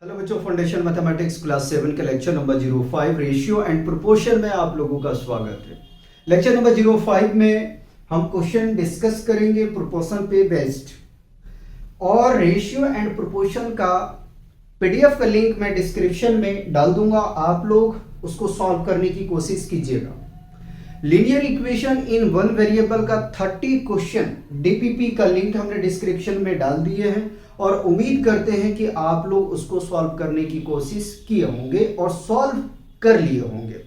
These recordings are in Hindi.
हेलो बच्चों, फाउंडेशन मैथमेटिक्स क्लास 7 के lecture number 05 ratio and proportion में आप लोगों का स्वागत है। लेक्चर नंबर 05 में हम क्वेश्चन डिस्कस करेंगे प्रोपोर्शन पे बेस्ड, और रेशियो एंड प्रोपोर्शन का पीडीएफ का लिंक मैं डिस्क्रिप्शन में डाल दूंगा। आप लोग उसको सॉल्व करने की कोशिश कीजिएगा। Linear equation in one variable का 30 क्वेश्चन डीपीपी का लिंक हमने डिस्क्रिप्शन में डाल दिए हैं, और उम्मीद करते हैं कि आप लोग उसको सॉल्व करने की कोशिश किए होंगे और सॉल्व कर लिए होंगे।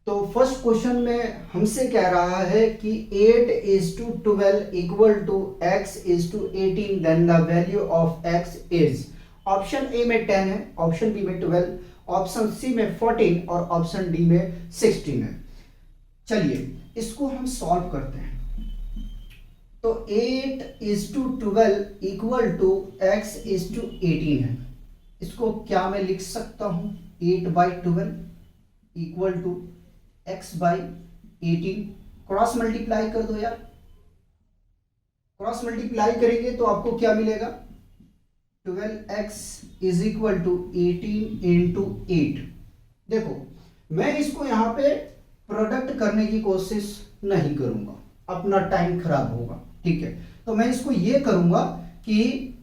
तो फर्स्ट क्वेश्चन में हमसे कह रहा है कि 8:12 equal to x:18, then the value of x is. Option A में 10 है, ऑप्शन बी में 12, ऑप्शन सी में 14 और ऑप्शन डी में 16 है। चलिए इसको हम सॉल्व करते हैं। तो 8:12 इक्वल टू x:18 है। इसको क्या मैं लिख सकता हूं? 8/12 equal to x/18। Cross multiply कर दो यार। क्रॉस मल्टीप्लाई करेंगे तो आपको क्या मिलेगा? 12x is equal to 18 into 8। देखो, मैं इसको यहां पे प्रोडक्ट करने की कोशिश नहीं करूंगा, अपना टाइम खराब होगा। ठीक है, तो मैं इसको ये करूंगा कि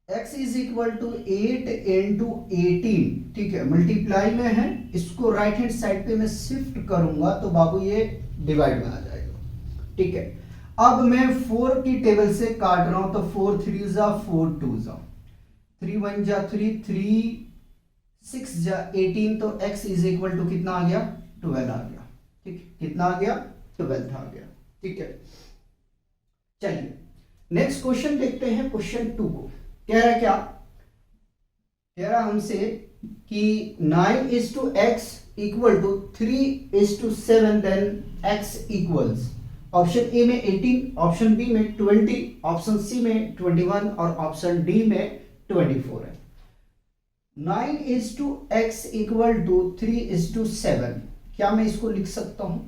x is equal to 8 into 18। ठीक है, मल्टीप्लाई में है, इसको राइट हैंड साइड पे मैं शिफ्ट करूंगा तो बाबू ये डिवाइड में आ जाएगा। ठीक है, अब मैं 4 की टेबल से काट रहा हूं तो 4 3 जा 4 2 जा 3 1 जा 3 3 6 जा 18। तो x इज इक्वल टू कितना आ गया? 12 आ गया। ठीक, कितना आ गया? 12 आ गया। ठीक है, चलिए नेक्स्ट क्वेश्चन देखते हैं। क्वेश्चन 2 को कह रहा है क्या? कह रहा हमसे कि 9:x equal to 3:7, then x equals. Option A में 18, ऑप्शन बी में 20, ऑप्शन सी में 21 और ऑप्शन डी में 24 है। 9:x equal to 3:7। क्या मैं इसको लिख सकता हूं?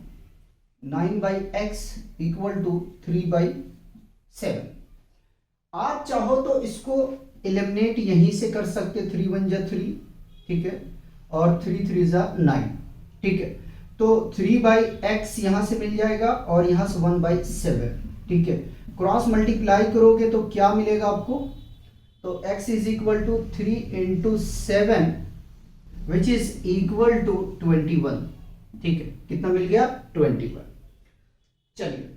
9/x equal to 3/7। आप चाहो तो इसको एलिमिनेट यहीं से कर सकते। 3 1 जा 3, ठीक है, और 3 3 जा 9। ठीक है, तो 3/x यहां से मिल जाएगा और यहां से 1/7। ठीक है, क्रॉस मल्टीप्लाई करोगे तो क्या मिलेगा आपको? तो x is equal to 3 into 7 which is equal to 21। ठीक है, कितना मिल गया? 21। चलिए,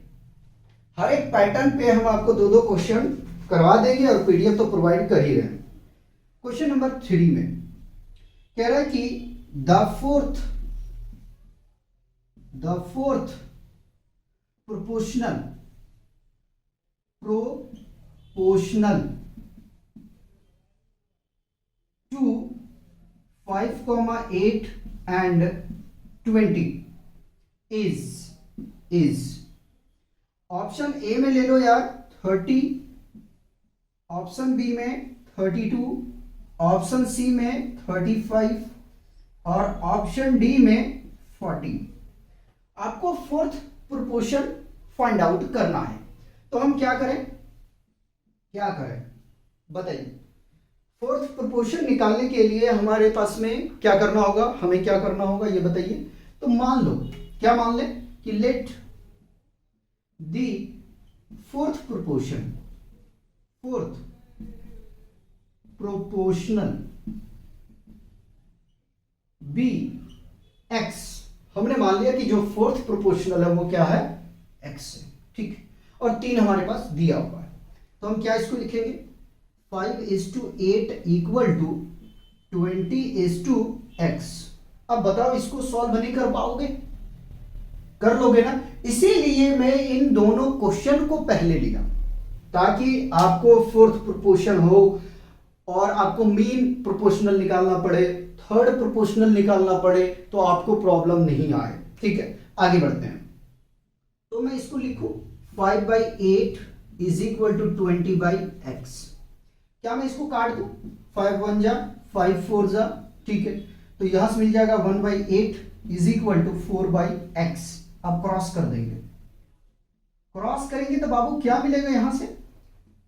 हर एक पैटर्न पे हम आपको दो क्वेश्चन करवा देंगे और पीडीएफ तो प्रोवाइड कर ही रहे हैं। क्वेश्चन नंबर 3 में कह रहा है कि the fourth proportional to 5, 8 and 20 is. Option A में ले लो यार 30, ऑप्शन बी में 32, ऑप्शन सी में 35 और ऑप्शन डी में 40। आपको फोर्थ प्रोपोर्शन फाइंड आउट करना है। तो हम क्या करें बताइए। फोर्थ प्रोपोर्शन निकालने के लिए हमारे पास में क्या करना होगा? हमें क्या करना होगा ये बताइए। तो मान लो, क्या मान ले कि let the fourth proportional be x। हमने मान लिया कि जो फोर्थ प्रोपोर्शनल है वो क्या है? x है। ठीक, और 3 हमारे पास दिया हुआ है। तो हम क्या इसको लिखेंगे? 5:8 इक्वल टू 20:x। अब बताओ, इसको सॉल्व नहीं कर पाओगे? कर लोगे ना? इसीलिए मैं इन दोनों क्वेश्चन को पहले लिया, ताकि आपको फोर्थ प्रोपोर्शन हो और आपको मीन प्रोपोर्शनल निकालना पड़े, थर्ड प्रोपोर्शनल निकालना पड़े, तो आपको प्रॉब्लम नहीं आए। ठीक है, आगे बढ़ते हैं। तो मैं इसको लिखूं 5/8 इज इक्वल टू 20/x। क्या मैं इसको काट दूं? 5 1 जा 5 4 जा। ठीक है, तो यहां से मिल जाएगा 1/8 इज इक्वल टू 4/x। अब क्रॉस कर देंगे, क्रॉस करेंगे तो बाबू क्या मिलेगा? यहां से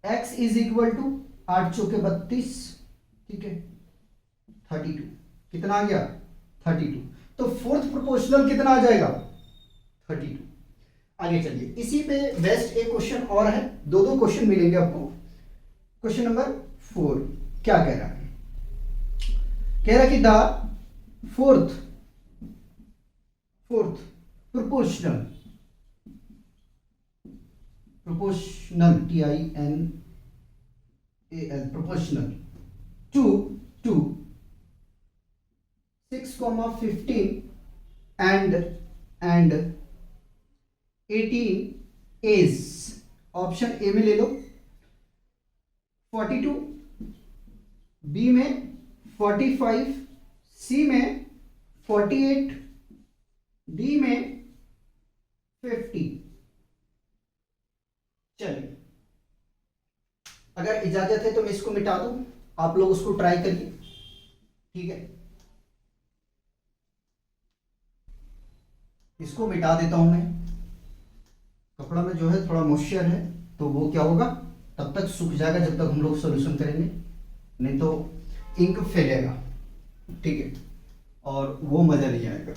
x इज इक्वल टू 8 चौके 32, ठीक है, 32। कितना आ गया? 32। तो फोर्थ प्रोपोर्शनल कितना आ जाएगा? 32। आगे चलिए, इसी पे बेस्ट एक क्वेश्चन और है, दो दो क्वेश्चन मिलेंगे आपको। क्वेश्चन नंबर 4 क्या कह रहा है? कह रहा है कि the fourth proportional TINAL proportional to 6, 15 and 18 is, option A में ले लो 42, बी में 45, सी में 48, डी में 50। चलिए, अगर इजाजत है तो मैं इसको मिटा दूं, आप लोग उसको ट्राई करिए, ठीक है? इसको मिटा देता हूं मैं। कपड़ा में जो है थोड़ा मॉइस्चर है, तो वो क्या होगा, तब तक सूख जाएगा जब तक हम लोग सॉल्यूशन करेंगे, नहीं तो इंक फैलेगा, ठीक है, और वो मजा नहीं आएगा।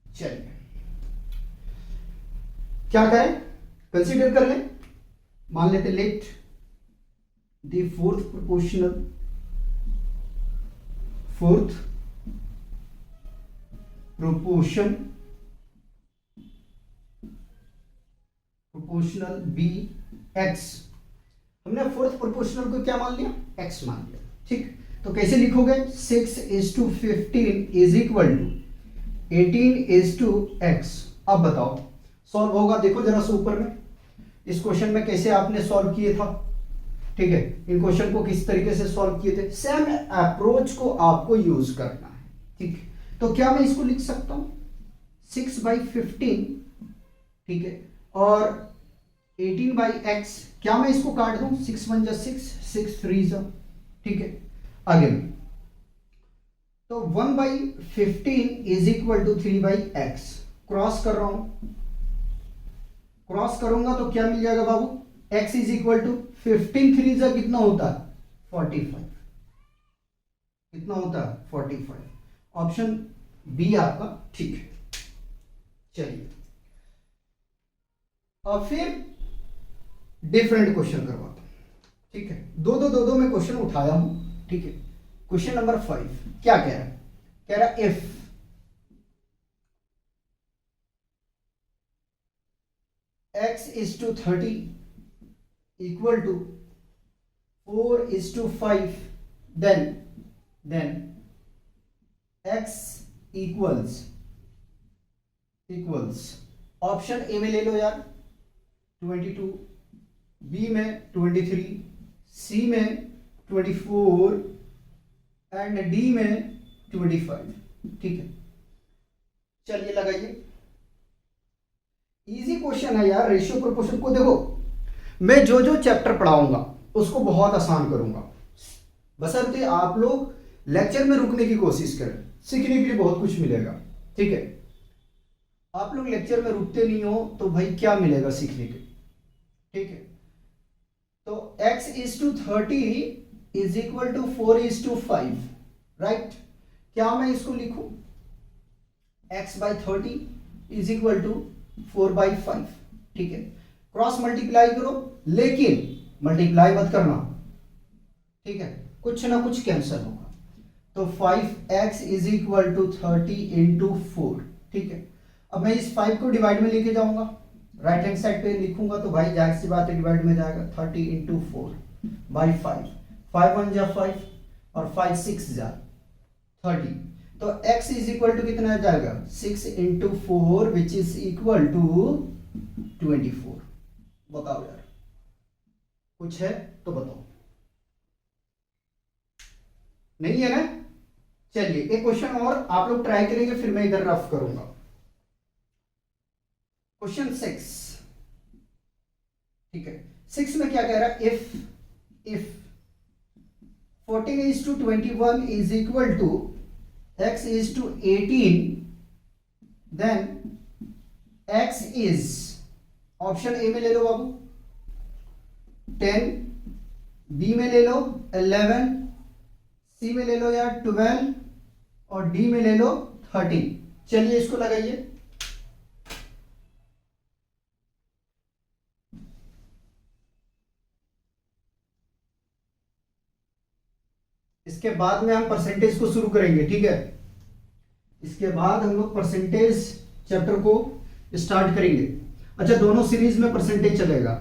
चलिए, क्या करें, कंसीडर कर लें, मान लेते let the fourth proportional be x. हमने फोर्थ प्रोपोर्शनल को क्या मान लिया? एक्स मान लिया, ठीक। तो कैसे लिखोगे? 6:15 इज इक्वल टू 18:x। अब बताओ सॉल्व होगा? देखो जरा से ऊपर में इस क्वेश्चन में कैसे आपने सॉल्व किए था, ठीक है, इन क्वेश्चन को किस तरीके से सॉल्व किए थे, सेम अप्रोच को आपको यूज करना है, ठीक। तो क्या मैं इसको लिख सकता हूं 6/15, ठीक है, और 18/x, क्या मैं इसको काट दूं? 6 1 6, 6 3, ठीक है। आगे में तो 1/15 is equal to 3/x। Cross कर रहा हूं, क्रॉस करूंगा तो क्या मिल जाएगा बाबू? x इज इक्वल टू 15 3 जा कितना होता है? 45। कितना होता है? 45। ऑप्शन बी आपका ठीक है। चलिए, अब फिर डिफरेंट क्वेश्चन करवाता हूं, ठीक है। दो में क्वेश्चन उठाया हूं, ठीक है। क्वेश्चन नंबर 5 क्या कह रहा है? कह रहा है if x is to 30 equal to 4:5, then x equals option A में ले लो यार 22, बी में 23, सी में 24 एंड डी में 25, ठीक है। चलिए लगाइए, इजी क्वेश्चन है यार। रेशियो प्रोपोर्शन को देखो, मैं जो जो चैप्टर पढ़ाऊंगा उसको बहुत आसान करूंगा, बशर्ते आप लोग लेक्चर में रुकने की कोशिश करें, सीखने के लिए बहुत कुछ मिलेगा, ठीक है। आप लोग लेक्चर में रुकते नहीं हो तो भाई क्या मिलेगा सीखने के, ठीक है। तो x is to 30 is equal to 4:5, right. क्या मैं इसको लिखूं? x/30 इज इक्वल टू 4/5, ठीक है। क्रॉस मल्टीप्लाई करो, लेकिन मल्टीप्लाई मत करना, ठीक है, कुछ ना कुछ कैंसिल होगा। तो 5x is equal to 30 into 4, ठीक है। अब मैं इस 5 को डिवाइड में लेके जाऊंगा, राइट हैंड साइड पे लिखूंगा तो भाई जाहिर सी बात है डिवाइड में जाएगा। 30 इंटू 4/5, 5 1 जा 5 और 5 6 जा 30। तो x इज इक्वल टू कितना जाएगा? 6 into 4 which is equal to 24। बताओ यार, कुछ है तो बताओ, नहीं है ना? चलिए एक क्वेश्चन और आप लोग ट्राई करेंगे, फिर मैं इधर रफ करूंगा। क्वेश्चन 6, ठीक है। 6 में क्या कह रहा है? If 14:21 is equal to x is to 18, then x is option A में ले लो बाबू 10, बी में ले लो 11, सी में ले लो यार 12 और डी में ले लो 13। चलिए इसको लगाइए। इसके बाद में हम परसेंटेज को शुरू करेंगे, ठीक है। इसके बाद हम लोग परसेंटेज चैप्टर को स्टार्ट करेंगे। अच्छा, दोनों सीरीज में परसेंटेज चलेगा,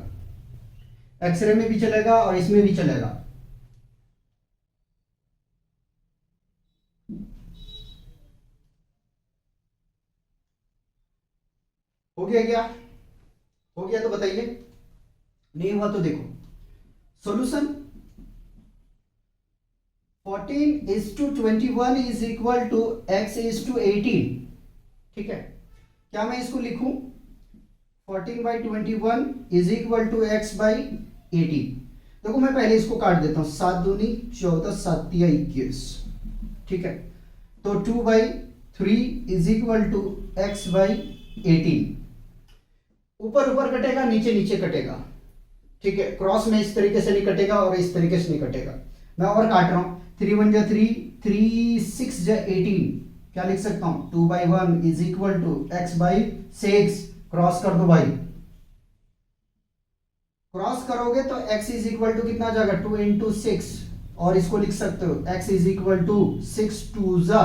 एक्सरे में भी चलेगा और इसमें भी चलेगा। हो गया क्या? हो गया तो बताइए, नहीं हुआ तो देखो। Solution 14:21 is equal to x:18, ठीक है। क्या मैं इसको लिखूं 14/21 इज इक्वल टू x/18। देखो मैं पहले इसको काट देता हूं, 7 दूनी 14, 7 तिया 21, ठीक है। तो 2/3 इज इक्वल टू x/18। ऊपर ऊपर कटेगा, नीचे नीचे कटेगा, ठीक है। क्रॉस में इस तरीके से नहीं कटेगा और इस तरीके से नहीं कटेगा। मैं और काट रहा हूं, 3 1 जा 3, 3 6 जा 18। क्या लिख सकता हूं 2/1 is equal to x/6। Cross कर दो भाई, क्रॉस करोगे तो x इज इक्वल टू कितना जाएगा 2 इंटू 6 और इसको लिख सकते हो x इज इक्वल टू 6 2 जा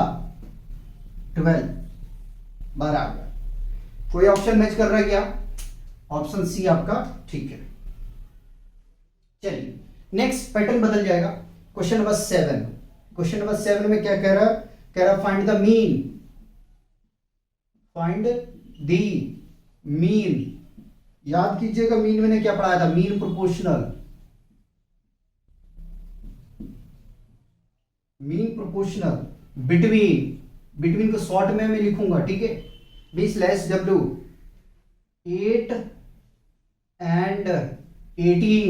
12, 12 आ गया। कोई ऑप्शन मैच कर रहा है क्या? ऑप्शन सी आपका ठीक है। चलिए नेक्स्ट पैटर्न बदल जाएगा। क्वेश्चन नंबर 7, क्वेश्चन नंबर 7 में क्या कह रहा? कह रहा find the mean, find the mean. याद कीजिएगा मीन मैंने क्या पढ़ाया था, mean proportional, mean proportional between, between को शॉर्ट में मैं लिखूंगा, ठीक है। B/W 8 and 18।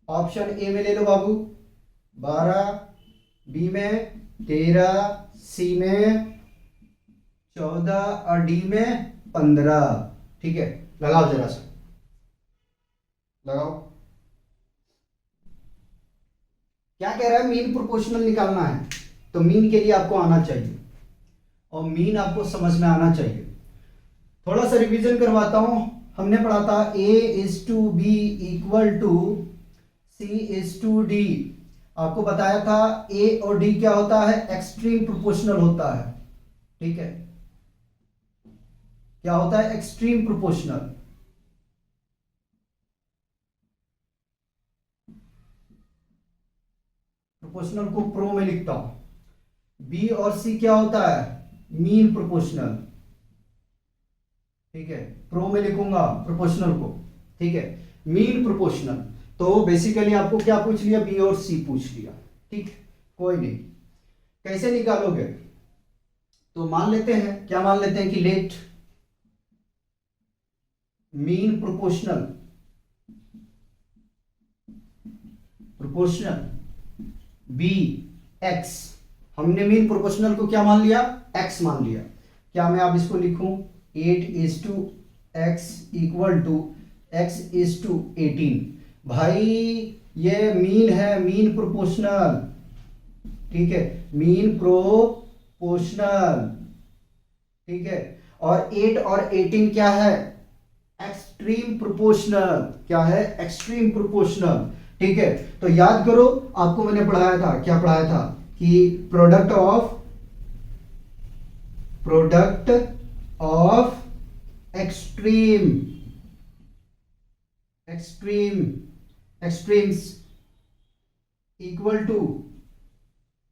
ऑप्शन ए में ले लो बाबू 12, बी में 13, सी में 14 और डी में 15, ठीक है। लगाओ जरा सा, लगाओ। क्या कह रहा है? मीन प्रोपोर्शनल निकालना है, तो मीन के लिए आपको आना चाहिए और मीन आपको समझ में आना चाहिए। थोड़ा सा रिवीजन करवाता हूं। हमने पढ़ा था A/B इक्वल टू C/D। आपको बताया था A और D क्या होता है, एक्सट्रीम प्रोपोर्शनल होता है, ठीक है। क्या होता है? Extreme proportional. प्रोपोर्शनल को प्रो में लिखता हूं। बी और सी क्या होता है? मीन प्रोपोर्शनल, ठीक है। प्रो में लिखूंगा प्रोपोर्शनल को, ठीक है। Mean proportional. तो बेसिकली आपको क्या पूछ लिया? बी और सी पूछ लिया, ठीक। कोई नहीं, कैसे निकालोगे? तो मान लेते हैं, क्या मान लेते हैं कि let mean proportional, proportional be x. हमने मीन प्रोपोर्शनल को क्या मान लिया? एक्स मान लिया। क्या मैं अब इसको लिखूं 8:x इक्वल टू x:18। भाई ये मीन है, मीन प्रोपोर्शनल, ठीक है, मीन प्रोपोर्शनल, ठीक है। और 8 और 18 क्या है? Extreme proportional. क्या है? एक्सट्रीम प्रोपोर्शनल, ठीक है। तो याद करो, आपको मैंने पढ़ाया था, क्या पढ़ाया था कि product of extremes equal to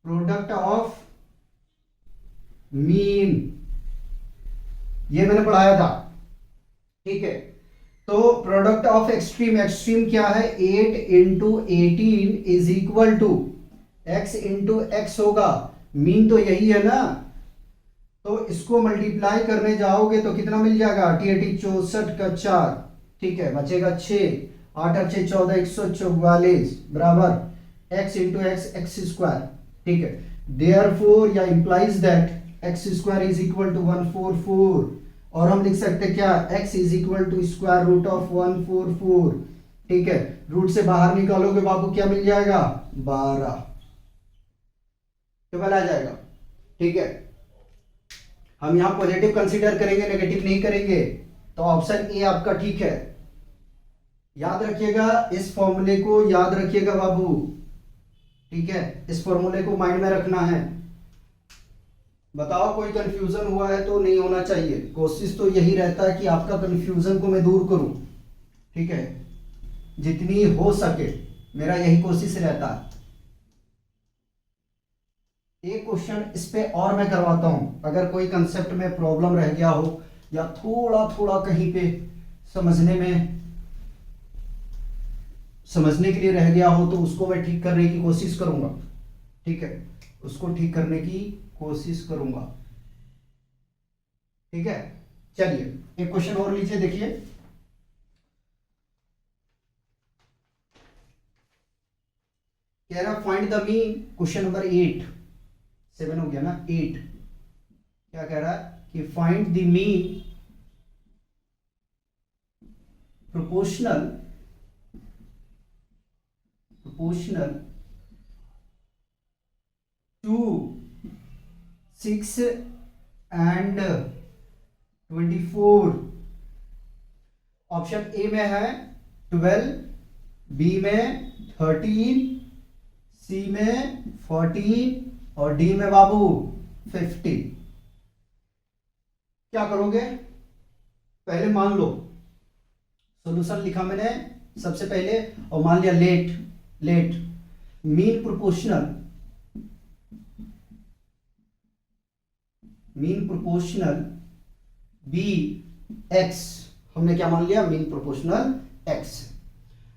product of mean. ये मैंने पढ़ाया था, ठीक है। तो प्रोडक्ट ऑफ एक्सट्रीम, एक्सट्रीम क्या है? 8 into 18 is equal to x into x होगा। मीन तो यही है ना, तो इसको मल्टीप्लाई करने जाओगे तो कितना मिल जाएगा? 8 64 का 4, ठीक है, बचेगा 6, 8 और 6 14, 144 बराबर x into x, x square, ठीक है। देयरफॉर या implies that x square is equal to 144 और हम लिख सकते हैं क्या, x is equal to square root of 144। ठीक है, रूट से बाहर निकालोगे बाबू क्या मिल जाएगा, 12, 12 आ जाएगा। ठीक है, हम यहां पॉजिटिव कंसीडर करेंगे, नेगेटिव नहीं करेंगे, तो ऑप्शन ए आपका ठीक है। याद रखिएगा, इस फॉर्मूले को याद रखिएगा बाबू। ठीक है, इस फॉर्मूले को माइंड में रखना है। बताओ कोई कंफ्यूजन हुआ है तो, नहीं होना चाहिए, कोशिश तो यही रहता है कि आपका कंफ्यूजन को मैं दूर करूं। ठीक है, जितनी हो सके मेरा यही कोशिश रहता है। एक क्वेश्चन इस पे और मैं करवाता हूं, अगर कोई कंसेप्ट में प्रॉब्लम रह गया हो या थोड़ा थोड़ा कहीं पे समझने के लिए रह गया हो, तो उसको मैं ठीक करने की कोशिश करूंगा। ठीक है, उसको ठीक करने की कोशिश करूंगा। ठीक है, चलिए एक क्वेश्चन और लीजिए, देखिए कह रहा find the mean, question number 8, 7 हो गया ना, 8 क्या कह रहा है कि find the mean proportional to 6 and 24। Option A में है 12, बी में 13, सी में 14 और डी में बाबू 50। क्या करोगे, पहले मान लो सॉल्यूशन लिखा मैंने सबसे पहले, और मान लिया let mean proportional be x. हमने क्या मान लिया, मीन प्रोपोर्शनल एक्स।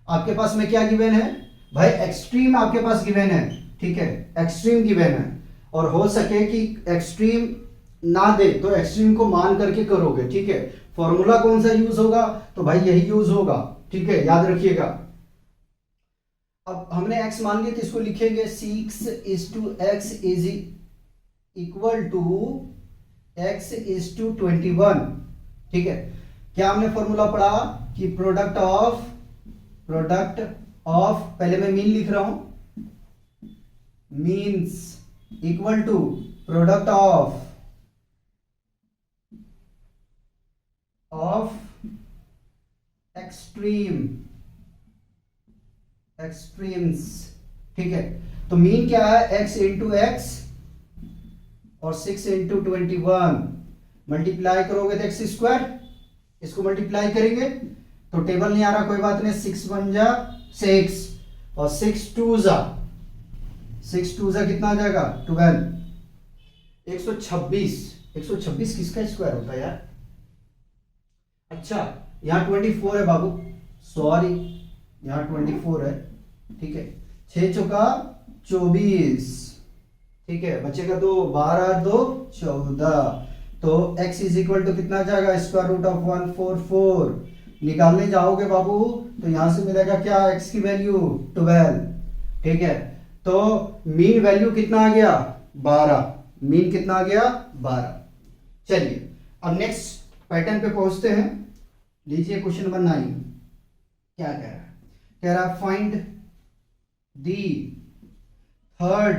आपके पास में क्या गिवन है भाई, एक्सट्रीम आपके पास गिवन है। ठीक है, एक्सट्रीम गिवन है, और हो सके कि एक्सट्रीम ना दे तो एक्सट्रीम को मान करके करोगे। ठीक है, फॉर्मूला कौन सा यूज होगा, तो भाई यही यूज होगा। ठीक है, याद रखिएगा। अब हमने x मान लिया तो इसको लिखेंगे 6:x is equal to x:21। ठीक है, क्या हमने फॉर्मूला पढ़ा कि प्रोडक्ट ऑफ पहले मैं मीन लिख रहा हूं, means equal to product of extremes. ठीक है, तो मीन क्या है, x इंटू एक्स और 6 इंटू 21 मल्टीप्लाई करोगे तो एक्स स्क्वायर, इसको मल्टीप्लाई करेंगे तो टेबल नहीं आ रहा, कोई बात नहीं, 6 1 जा 6 और 6 2 जा कितना आ जाएगा, 12। 126 किसका स्क्वायर होता है यार, अच्छा यहां 24 है बाबू, सॉरी यहां 24 है। ठीक है, 6 चौका 24। ठीक है, बचेगा 2, 12 2 14, तो x इज इक्वल टू कितना जाएगा, स्क्वायर रूट ऑफ 144। निकालने जाओगे बाबू तो यहां से मिलेगा क्या, x की वैल्यू 12। ठीक है, तो मीन वैल्यू कितना आ गया, 12। मीन कितना आ गया, 12। चलिए अब नेक्स्ट पैटर्न पे पहुंचते हैं। लीजिए क्वेश्चन नंबर 9 क्या कह रहा है, कह रहा find the third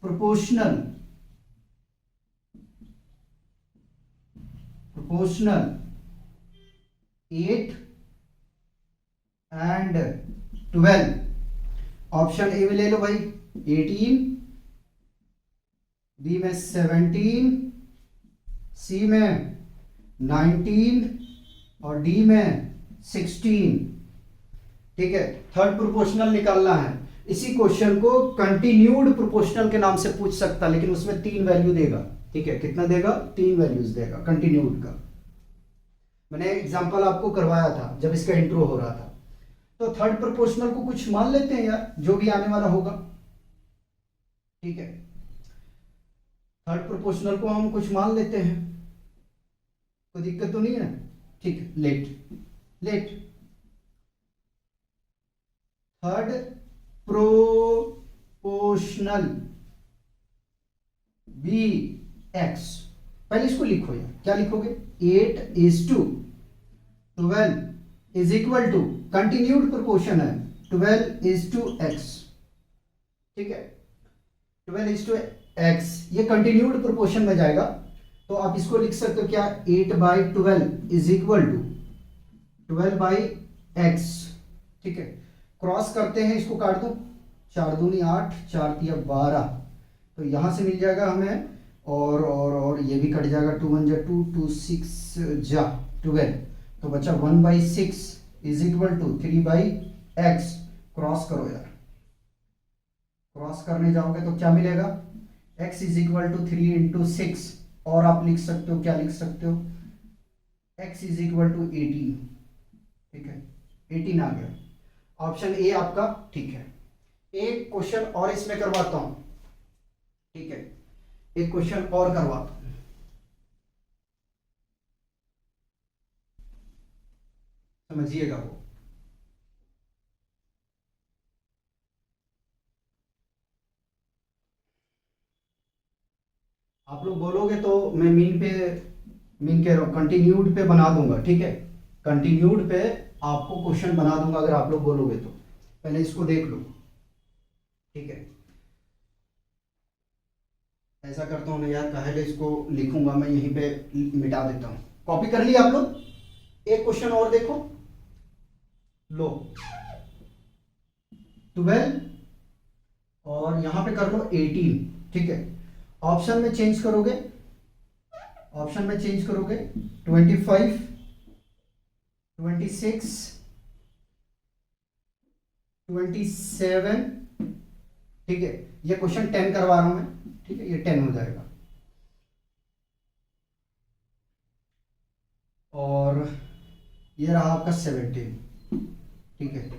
proportional 8 and 12। Option A में ले लो भाई 18, बी में 17, सी में 19 और डी में 16। ठीक है, थर्ड प्रोपोर्शनल निकालना है। इसी क्वेश्चन को कंटिन्यूड प्रोपोर्शनल के नाम से पूछ सकता, लेकिन उसमें 3 वैल्यू देगा। ठीक है, कितना देगा, 3 वैल्यूज देगा कंटिन्यूड का। मैंने एग्जांपल आपको करवाया था जब इसका इंट्रो हो रहा था। तो थर्ड प्रोपोर्शनल को कुछ मान लेते हैं यार, जो भी आने वाला होगा। ठीक है, थर्ड प्रोपोर्शनल को हम कुछ मान लेते हैं, कोई दिक्कत तो नहीं है। ठीक है, let third proportional be x. पहले इसको लिखो यार, क्या लिखोगे? 8:12 is equal to, continued proportion है, 12:x, ठीक है, 12:x, ये कंटिन्यूड प्रोपोर्शन में जाएगा, तो आप इसको लिख सकते हो क्या? 8/12 इज इक्वल टू 12/x, ठीक है। क्रॉस करते हैं, इसको काट दो, 4 दूनी 8, 4 तिया 12, तो यहां से मिल जाएगा हमें, और ये भी कट जाएगा, 2 1 जा 2, 2 6 जा 12, तो बचा 1/6 is equal to 3/x। Cross करो यार, क्रॉस करने जाओगे तो क्या मिलेगा? x is equal to 3 into 6, और आप लिख सकते हो, क्या लिख सकते हो? x इज इक्वल टू 18, ठीक है, 18 आ गया। ऑप्शन ए आपका ठीक है। एक क्वेश्चन और इसमें करवाता हूं, ठीक है, एक क्वेश्चन और करवाता हूं, समझिएगा वो। आप लोग बोलोगे तो मैं मीन कह रहा हूं, कंटिन्यूड पे बना दूंगा, ठीक है, कंटिन्यूड पे आपको क्वेश्चन बना दूंगा अगर आप लोग बोलोगे तो। पहले इसको देख लो, ठीक है। ऐसा करता हूँ ना यार, पहले इसको लिखूंगा मैं, यहीं पे मिटा देता हूँ। कॉपी कर लिया आप लोग? एक क्वेश्चन और देखो, लो 12 और यहां पे कर लो 18, ठीक है। ऑप्शन में चेंज करोगे, ऑप्शन में चेंज करोगे 25, 26, 27, ठीक है। ये क्वेश्चन 10 करवा रहा हूं मैं, ठीक है, ये 10 हो जाएगा। और ये रहा आपका 17, ठीक है।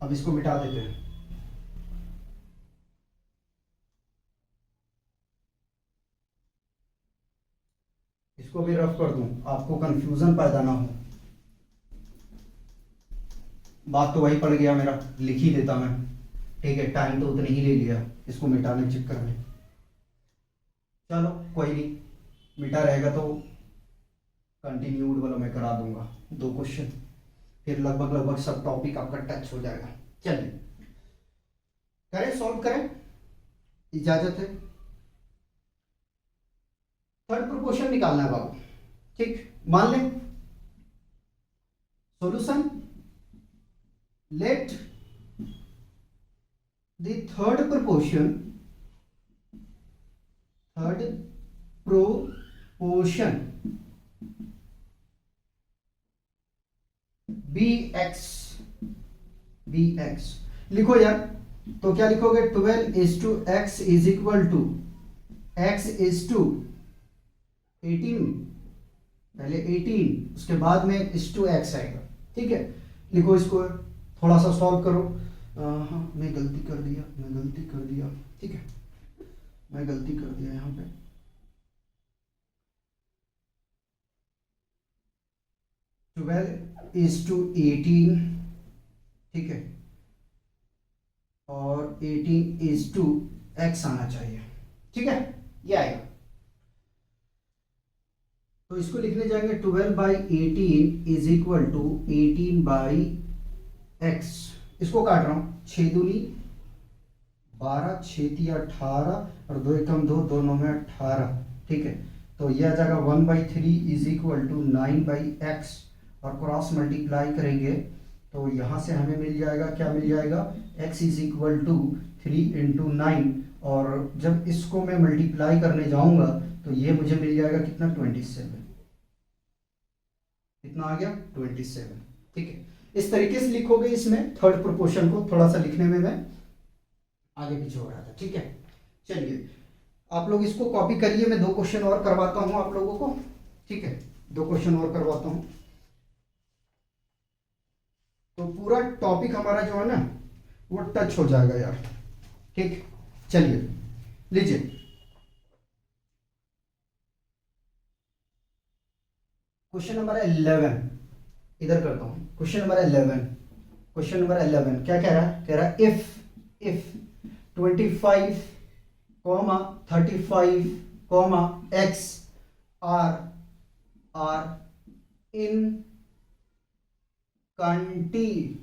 अब इसको मिटा देते हैं। इसको भी रफ कर दूं, आपको कंफ्यूजन पैदा ना हो। बात तो वही पड़ गया मेरा, लिख ही देता मैं, ठीक है, टाइम तो उतना ही ले लिया इसको मिटाने चक्कर में। चलो कोई नहीं, मिटा रहेगा तो कंटिन्यूड वाला मैं करा दूंगा 2 क्वेश्चन, फिर लगभग लगभग सब टॉपिक आपका टच हो जाएगा। चलिए करें, सॉल्व करें, इजाजत है। थर्ड प्रोपोर्शन निकालना है बाबू, ठीक। मान लें solution, let the third proportion bx लिखो यार, तो क्या लिखोगे? 12:x is equal to x is to 18, पहले 18 उसके बाद में इज टू x आएगा, ठीक है। लिखो इसको, थोड़ा सा सॉल्व करो। हाँ मैं गलती कर दिया, ठीक है, मैं गलती कर दिया यहाँ पे। ट्वेल्व इज टू 18, ठीक है, और 18 इज टू x आना चाहिए, ठीक है, ये आएगा। तो इसको लिखने जाएंगे 12/18 इज इक्वल टू 18/x। इसको काट रहा हूं, 6 दूनी 12, 6 तिया 18, और 2 एकम 2, 2 9 में 18, ठीक है। तो यह आ जाएगा 1/3 इज इक्वल टू 9/x, और क्रॉस मल्टीप्लाई करेंगे तो यहां से हमें मिल जाएगा, क्या मिल जाएगा? x is equal to 3 into 9, और जब इसको मैं मल्टीप्लाई करने जाऊंगा तो ये मुझे मिल जाएगा कितना? 27। कितना आ गया? 27, ठीक है। इस तरीके से लिखोगे इसमें थर्ड प्रोपोर्शन को, थोड़ा सा लिखने में मैं आगे पीछे हो रहा था, ठीक है। चलिए आप लोग इसको कॉपी करिए, मैं 2 क्वेश्चन और करवाता हूं आप लोगों को, ठीक है, 2 क्वेश्चन और करवाता हूं, तो पूरा टॉपिक हमारा जो है ना वो टच हो जाएगा यार, ठीक। चलिए लीजिए, क्वेश्चन नंबर 11 इधर करता हूं। क्वेश्चन नंबर 11 क्या कह रहा है? कह रहा है if 25, 35, x are in continued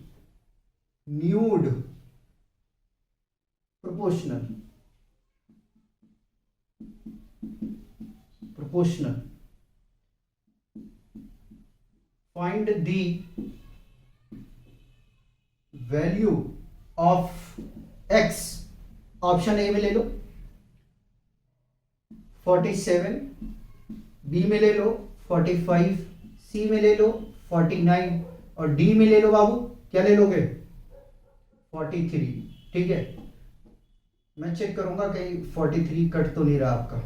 proportional find the value of x, option A में ले लो 47, बी में ले लो 45, सी में ले लो 49 और डी में ले लो बाबू, क्या ले लोगे 43। ठीक है, मैं चेक करूंगा कहीं 43 कट तो नहीं रहा आपका,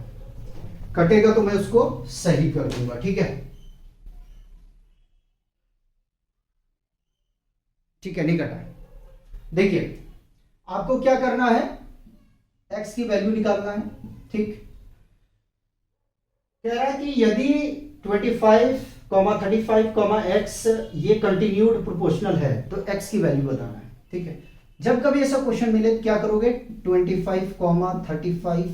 कटेगा तो मैं उसको सही कर दूंगा। ठीक है, ठीक है, नहीं कटा। देखिए आपको क्या करना है, x की वैल्यू निकालना है। ठीक, कह रहा है कि यदि 25, 35, x ये कंटिन्यूड प्रोपोर्शनल है तो x की वैल्यू बताना है। ठीक है, जब कभी ऐसा क्वेश्चन मिले तो क्या करोगे, 25, 35,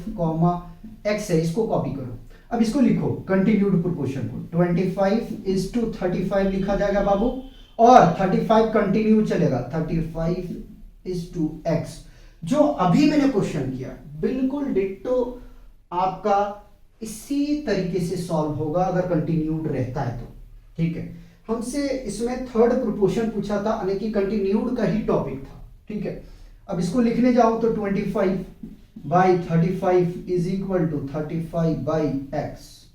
x है, इसको कॉपी करो। अब इसको लिखो कंटिन्यूड प्रोपोर्शन को, 25:35 लिखा जाएगा बाबू, और 35 कंटिन्यू चलेगा, 35:x। जो अभी मैंने क्वेश्चन किया बिल्कुल डिट्टो आपका इसी तरीके से सॉल्व होगा अगर कंटिन्यूड रहता है तो। ठीक है, हमसे इसमें थर्ड प्रोपोर्शन पूछा था, यानी कि कंटिन्यूड का ही टॉपिक था। ठीक है, अब इसको लिखने जाओ तो 25/35 इज इक्वल टू 35/x।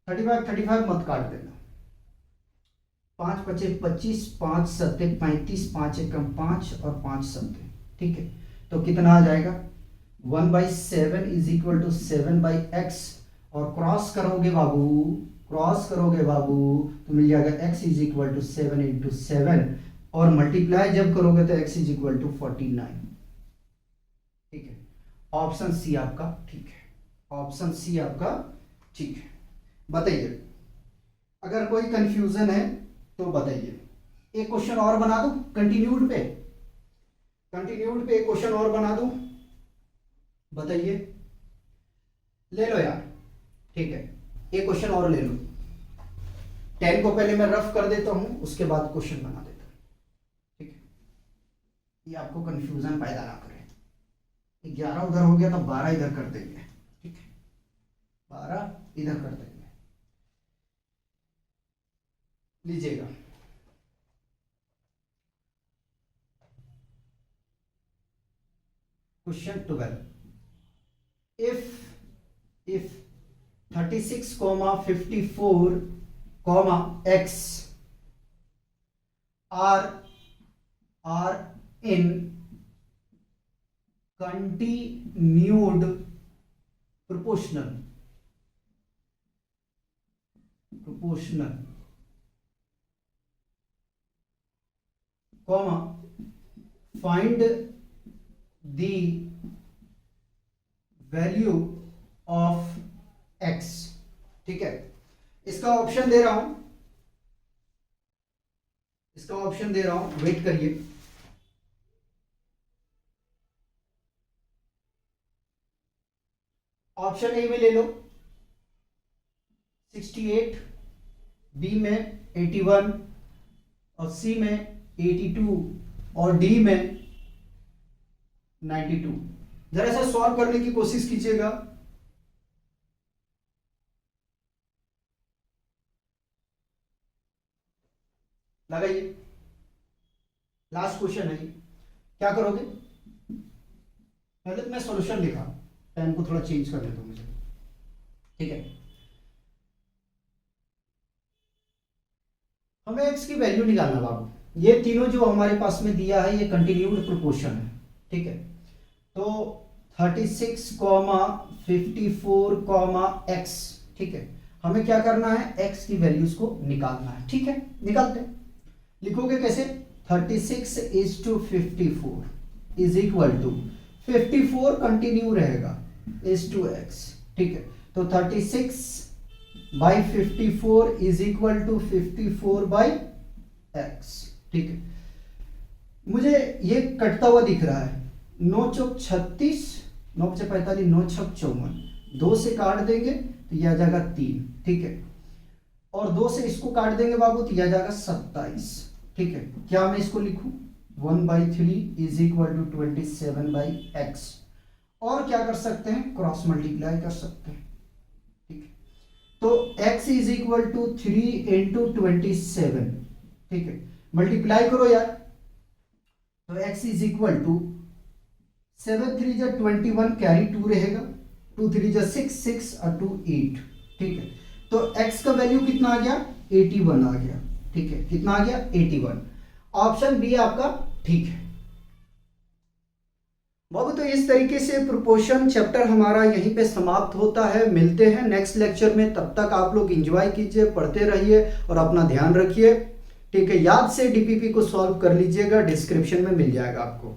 35 मत काट देना, 5 × 5 = 25, 5 × 7 = 35, 5 × 1 = 5 और 5 7। ठीक है, तो कितना आ जाएगा 1/7 इज इक्वल टू 7/x, और क्रॉस करोगे बाबू तो मिल जाएगा x इज इक्वल टू 7 × 7, और मल्टीप्लाई जब करोगे तो x इज इक्वल टू 49। ठीक है, ऑप्शन सी आपका ठीक है, ऑप्शन सी आपका ठीक है। बताइए अगर कोई कंफ्यूजन है तो बताइए। एक क्वेश्चन और बना दूं कंटिन्यूड पे एक क्वेश्चन और बना दूं, बताइए। ले लो यार, ठीक है, एक क्वेश्चन और ले लो। 10 को पहले मैं रफ कर देता हूं, उसके बाद क्वेश्चन बना देता हूं। ठीक है, ये आपको कंफ्यूजन पैदा ना करे। 11 उधर हो गया तो 12 इधर कर देंगे। ठीक है, 12 इधर कर देंगे। लीजिएगा, question 12। if 36, 54, x are in continued proportional find the value of x। ठीक है, इसका ऑप्शन दे रहा हूं, वेट करिए। ऑप्शन ए में ले लो 68, बी में 81 और सी में 82 और डी में 92। जरा सा सॉल्व करने की कोशिश कीजिएगा। लगाइए, लास्ट क्वेश्चन है ये। क्या करोगे, पहले तो मैं सॉल्यूशन लिखा, टाइम को थोड़ा चेंज करने दो मुझे। ठीक है, हमें x की वैल्यू निकालना बाबू। ये तीनों जो हमारे पास में दिया है ये कंटिन्यूड प्रोपोर्शन है। ठीक है, तो 36, 54, x। ठीक है, हमें क्या करना है, x की वैल्यूज को निकालना है। ठीक है, निकालते हैं। लिखोगे कैसे, 36:54 इज इक्वल टू 54 कंटिन्यू रहेगा (x). ठीक है, तो 36/54 इज इक्वल टू 54/x। ठीक है, मुझे ये कटता हुआ दिख रहा है, 9 × 36, 9 × 45, 9 × 54, 2 से काट देंगे तो यह आ जाएगा 3, ठीक है। और 2 से इसको काट देंगे बाबू तो यह आ जाएगा 27, ठीक है। क्या मैं इसको लिखूं 1/3 इज इक्वल टू 27/x। और क्या कर सकते हैं, क्रॉस मल्टीप्लाई कर सकते हैं, ठीक है। तो x is equal to 3 into 27, ठीक है। मल्टीप्लाई करो यार, तो x इज इक्वल टू 7 3 जा 21, कैरी 2 रहेगा, 2 3 जा 6 6 और 2 8, ठीक है। तो x का वैल्यू कितना आ गया 81 आ गया, ठीक है। कितना आ गया 81। ऑप्शन बी आपका ठीक है बाबू। तो इस तरीके से प्रोपोर्शन चैप्टर हमारा यहीं पे समाप्त होता है। मिलते हैं नेक्स्ट लेक्चर में, तब तक आप लोग एंजॉय कीजिए, पढ़ते रहिए और अपना ध्यान रखिए, ठीक है। याद से डीपीपी को सॉल्व कर लीजिएगा, डिस्क्रिप्शन में मिल जाएगा आपको।